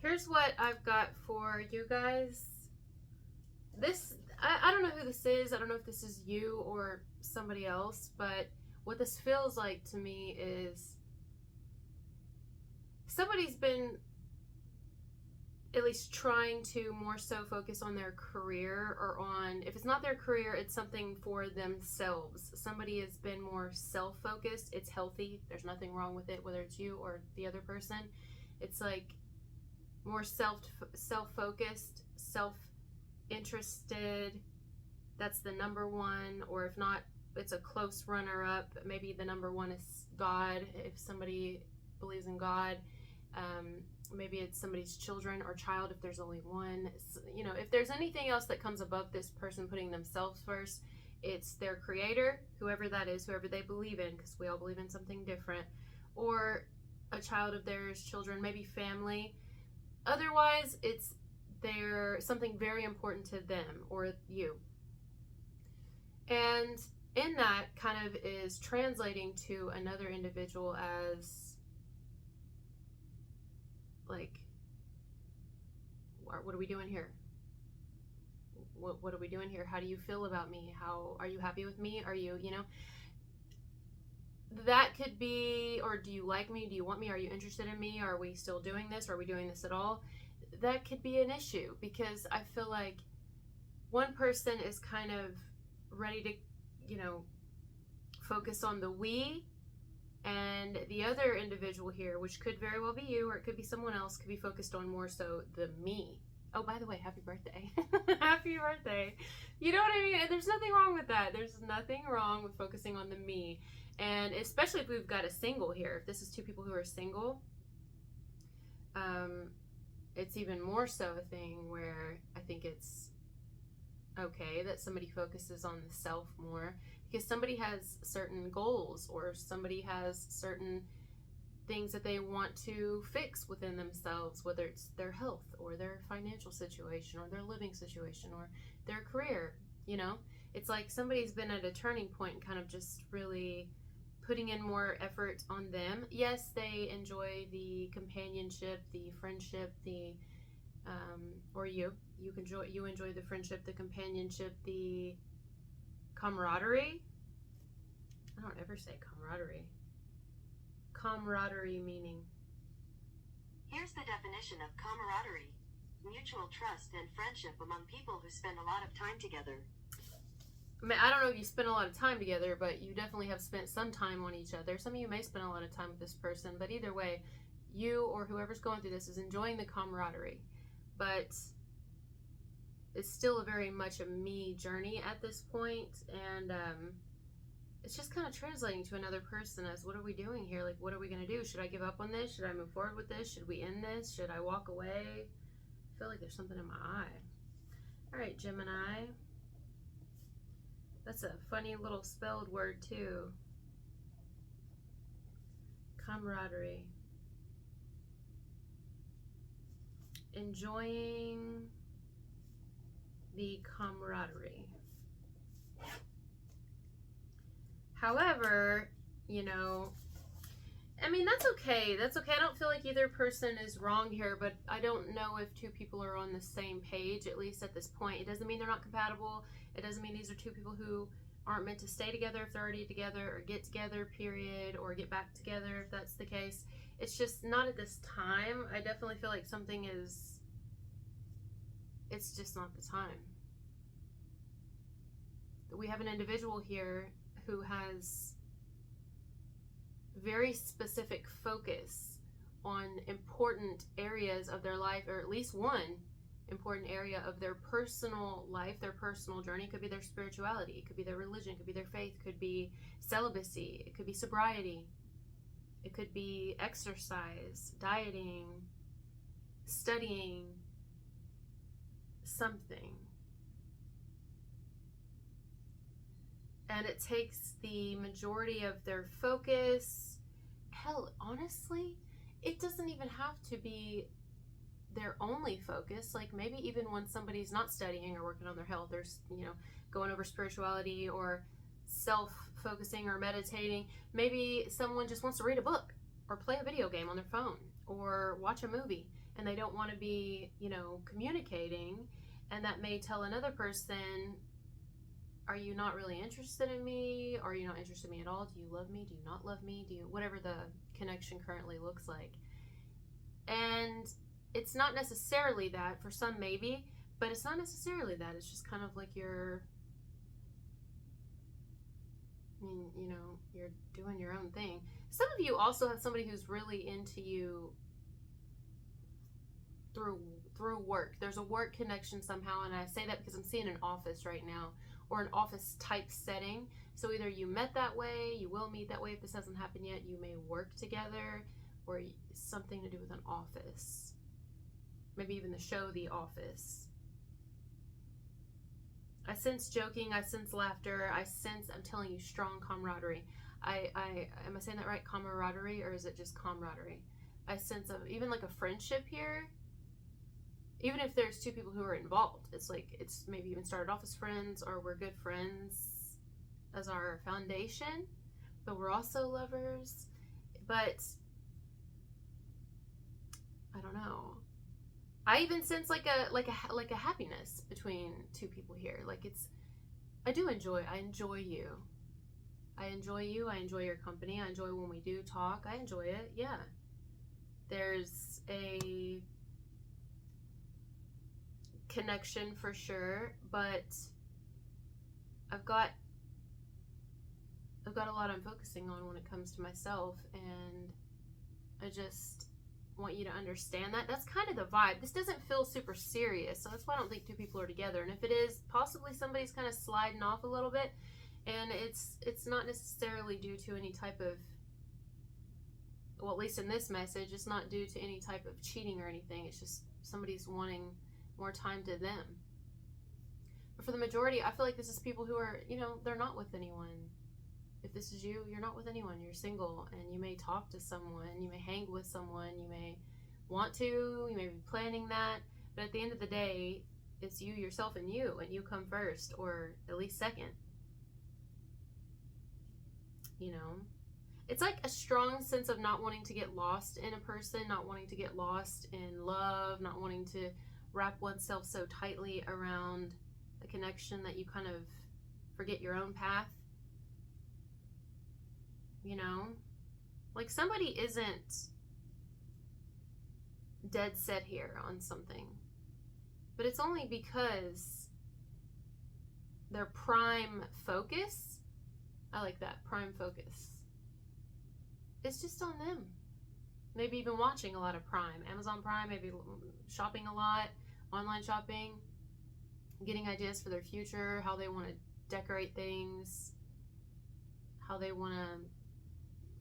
Here's what I've got for you guys. I don't know who this is. I don't know if this is you or somebody else, but what this feels like to me is somebody's been at least trying to more so focus on their career, or on, if it's not their career, it's something for themselves. Somebody has been more self-focused. It's healthy. There's nothing wrong with it, whether it's you or the other person. It's like more self-focused, self-interested. That's the number one, or if not, it's a close runner-up. Maybe the number one is God, if somebody believes in God. Maybe it's somebody's children or child if there's only one. You know, if there's anything else that comes above this person putting themselves first, it's their creator, whoever that is, whoever they believe in, because we all believe in something different, or a child of theirs, children, maybe family. Otherwise, it's something very important to them or you. And in that kind of is translating to another individual as like, what are we doing here? What are we doing here? How do you feel about me? How are you happy with me? Are you, that could be, or do you like me? Do you want me? Are you interested in me? Are we still doing this? Are we doing this at all? That could be an issue, because I feel like one person is kind of ready to, focus on the we, and the other individual here, which could very well be you, or it could be someone else, could be focused on more so the me. Oh, by the way, happy birthday. Happy birthday. You know what I mean? And there's nothing wrong with that. There's nothing wrong with focusing on the me. And especially if we've got a single here, if this is two people who are single, it's even more so a thing where I think it's okay that somebody focuses on the self more, because somebody has certain goals, or somebody has certain things that they want to fix within themselves, whether it's their health or their financial situation or their living situation or their career. It's like somebody's been at a turning point and kind of just really putting in more effort on them. Yes, they enjoy the companionship, the friendship, or you enjoy the friendship, the companionship, the camaraderie. I don't ever say camaraderie. Camaraderie meaning. Here's the definition of camaraderie: mutual trust and friendship among people who spend a lot of time together. I mean, I don't know if you spend a lot of time together, but you definitely have spent some time on each other. Some of you may spend a lot of time with this person, but either way, you or whoever's going through this is enjoying the camaraderie. But it's still a very much a me journey at this point, and it's just kind of translating to another person as, what are we doing here? Like, what are we going to do? Should I give up on this? Should I move forward with this? Should we end this? Should I walk away? I feel like there's something in my eye. All right, Gemini. That's a funny little spelled word too. Camaraderie. Enjoying the camaraderie. However, I mean, that's okay. That's okay. I don't feel like either person is wrong here, but I don't know if two people are on the same page, at least at this point. It doesn't mean they're not compatible. It doesn't mean these are two people who aren't meant to stay together if they're already together, or get together, period, or get back together if that's the case. It's just not at this time. I definitely feel like it's just not the time. We have an individual here who has very specific focus on important areas of their life, or at least one important area of their personal life, their personal journey. It could be their spirituality, it could be their religion, it could be their faith, it could be celibacy, it could be sobriety, it could be exercise, dieting, studying, something. And it takes the majority of their focus. Hell, honestly, it doesn't even have to be their only focus. Like, maybe even when somebody's not studying or working on their health, or going over spirituality or self-focusing or meditating, maybe someone just wants to read a book or play a video game on their phone or watch a movie. and they don't want to be, communicating, and that may tell another person, are you not really interested in me? Are you not interested in me at all? Do you love me? Do you not love me? Do you, whatever the connection currently looks like. And it's not necessarily that. For some, maybe, but it's not necessarily that. It's just kind of like you're doing your own thing. Some of you also have somebody who's really into you through work. There's a work connection somehow, and I say that because I'm seeing an office right now, or an office type setting. So either you met that way, you will meet that way if this hasn't happened yet, you may work together, or something to do with an office. Maybe even the show The Office. I sense joking, I sense laughter, I sense, I'm telling you, strong camaraderie. Am I saying that right? Camaraderie, or is it just camaraderie? I sense even like a friendship here. Even if there's two people who are involved, it's like, it's maybe even started off as friends, or we're good friends as our foundation, but we're also lovers. But I don't know. I even sense like a happiness between two people here. Like I enjoy you. I enjoy you. I enjoy your company. I enjoy when we do talk. I enjoy it. Yeah. There's a connection for sure, but I've got a lot I'm focusing on when it comes to myself, and I just want you to understand that. That's kind of the vibe. This doesn't feel super serious, so that's why I don't think two people are together. And if it is, possibly somebody's kind of sliding off a little bit, and it's not necessarily due to any type of, well, at least in this message, it's not due to any type of cheating or anything. It's just somebody's wanting more time to them. But for the majority, I feel like this is people who are, they're not with anyone. If this is you, you're not with anyone. You're single, and you may talk to someone, you may hang with someone, you may want to, you may be planning that, but at the end of the day, it's you, yourself, and you come first, or at least second. It's like a strong sense of not wanting to get lost in a person, not wanting to get lost in love, not wanting to wrap oneself so tightly around a connection that you kind of forget your own path. Like somebody isn't dead set here on something, but it's only because their prime focus, I like that, prime focus, it's just on them. Maybe even watching a lot of Prime, Amazon Prime, maybe shopping a lot, online shopping, getting ideas for their future, how they want to decorate things, how they want to,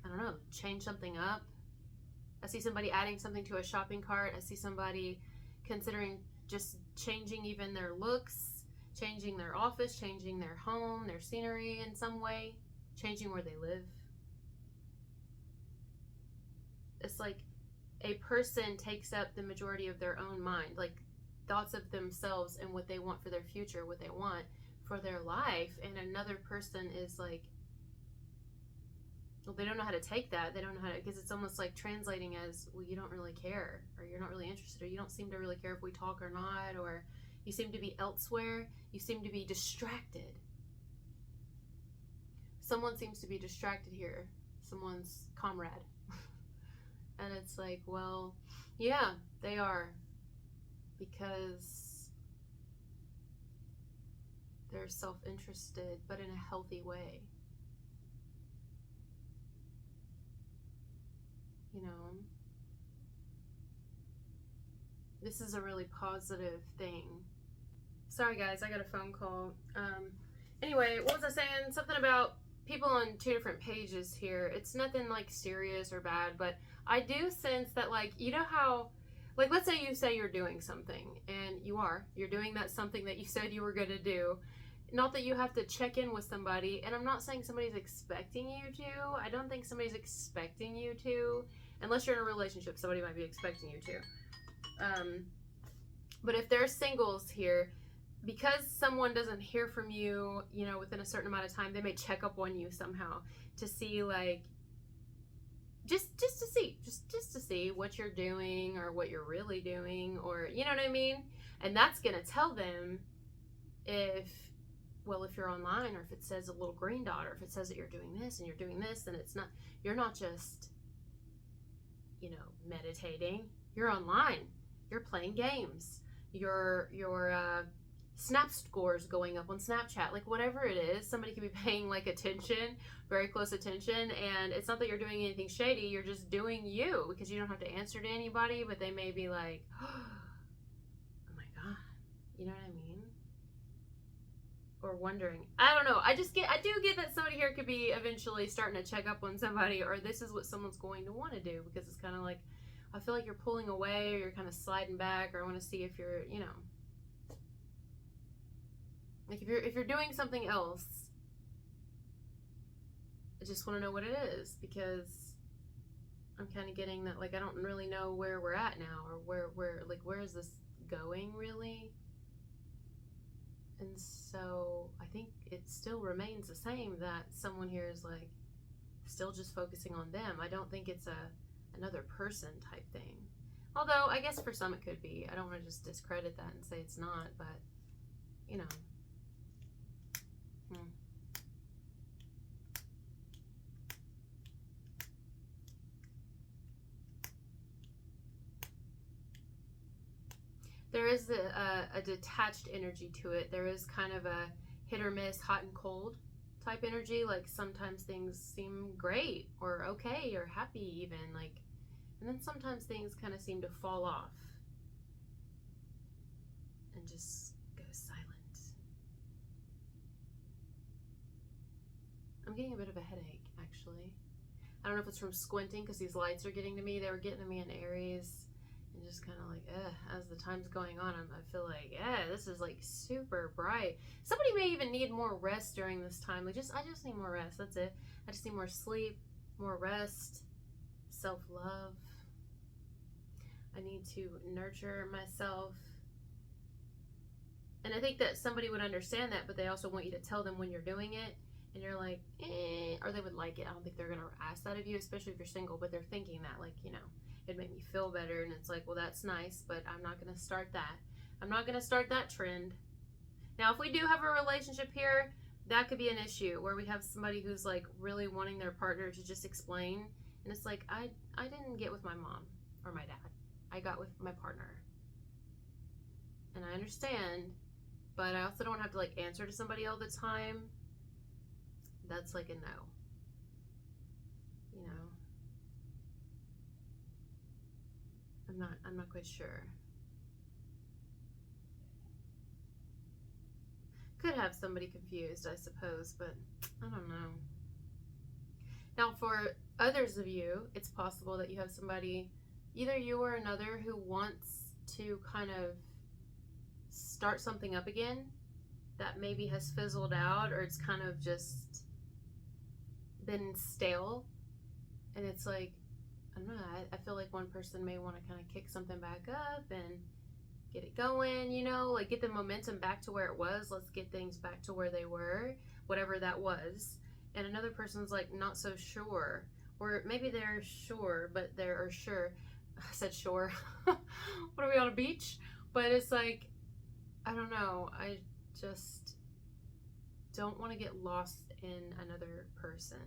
I don't know, change something up. I see somebody adding something to a shopping cart. I see somebody considering just changing even their looks, changing their office, changing their home, their scenery in some way, changing where they live. It's like a person takes up the majority of their own mind, like thoughts of themselves and what they want for their future, what they want for their life, and another person is like, well, they don't know how to take that. They don't know how to, because it's almost like translating as, well, you don't really care, or you're not really interested, or you don't seem to really care if we talk or not, or you seem to be elsewhere. You seem to be distracted. Someone seems to be distracted here. Someone's comrade. And it's like, well, yeah, they are, because they're self-interested, but in a healthy way. This is a really positive thing. Sorry guys, I got a phone call. Anyway, what was I saying? Something about people on two different pages here. It's nothing like serious or bad, but I do sense that, like, how, like, let's say you say you're doing something, and you're doing that something that you said you were going to do. Not that you have to check in with somebody, and I'm not saying somebody's expecting you to. I don't think somebody's expecting you to, unless you're in a relationship. Somebody might be expecting you to. But if there's singles here, because someone doesn't hear from you, within a certain amount of time, they may check up on you somehow to see, like, just to see, just to see what you're doing or what you're really doing, or you know what I mean. And that's gonna tell them if, well, if you're online, or if it says a little green dot, or if it says that you're doing this and you're doing this, then it's not, you're not just, you know, meditating. You're online. You're playing games. Your snap scores going up on Snapchat, like whatever it is, somebody could be paying like attention, very close attention, and it's not that you're doing anything shady, you're just doing you, because you don't have to answer to anybody, but they may be like, oh my god, you know what I mean? Or wondering. I don't know. I do get that somebody here could be eventually starting to check up on somebody, or this is what someone's going to want to do, because it's kind of like, I feel like you're pulling away, or you're kind of sliding back, or I want to see if you're, you know, like if you're doing something else. I just want to know what it is, because I'm kind of getting that, like, I don't really know where we're at now, or where is this going really? And so I think it still remains the same, that someone here is like still just focusing on them. I don't think it's another person type thing. Although I guess for some it could be. I don't want to just discredit that and say it's not, but you know. There is a detached energy to it. There is kind of a hit or miss, hot and cold type energy. Like sometimes things seem great or okay or happy even, like, and then sometimes things kind of seem to fall off and just go silent. I'm getting a bit of a headache, actually. I don't know if it's from squinting, because these lights are getting to me. They were getting to me in Aries. And just kind of like, as the time's going on, I feel like, this is like super bright. Somebody may even need more rest during this time. Like, I just need more rest. That's it. I just need more sleep, more rest, self-love. I need to nurture myself. And I think that somebody would understand that, but they also want you to tell them when you're doing it. And you're like, or they would like it. I don't think they're going to ask that of you, especially if you're single, but they're thinking that, like, you know, it'd make me feel better. And it's like, well, that's nice, but I'm not going to start that. I'm not going to start that trend. Now, if we do have a relationship here, that could be an issue, where we have somebody who's like really wanting their partner to just explain. And it's like, I didn't get with my mom or my dad. I got with my partner. And I understand, but I also don't have to like answer to somebody all the time. That's like a no. You know? I'm not quite sure. Could have somebody confused, I suppose, but I don't know. Now, for others of you, it's possible that you have somebody, either you or another, who wants to kind of start something up again that maybe has fizzled out, or it's kind of just been stale. And it's like, I don't know, I feel like one person may want to kind of kick something back up and get it going, you know, like get the momentum back to where it was. Let's get things back to where they were, whatever that was. And another person's like not so sure, or maybe they're sure, but they're sure. I said sure. What are we, on a beach? But it's like, I don't know. I just don't want to get lost in another person.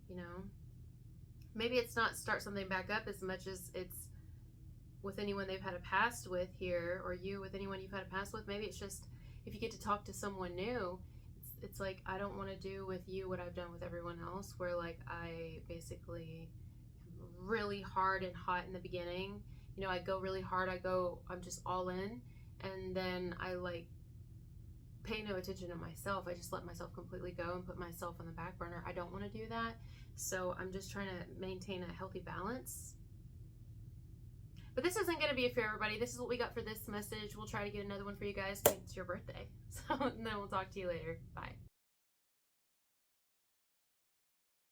You know? Maybe it's not start something back up as much as it's with anyone they've had a past with here, or you with anyone you've had a past with. Maybe it's just if you get to talk to someone new, it's like, I don't want to do with you what I've done with everyone else, where like I basically am really hard and hot in the beginning. You know, I go really hard, I'm just all in, and then I like pay no attention to myself. I just let myself completely go and put myself on the back burner. I don't want to do that. So I'm just trying to maintain a healthy balance. But this isn't going to be for everybody. This is what we got for this message. We'll try to get another one for you guys. It's your birthday. So, and then we'll talk to you later. Bye.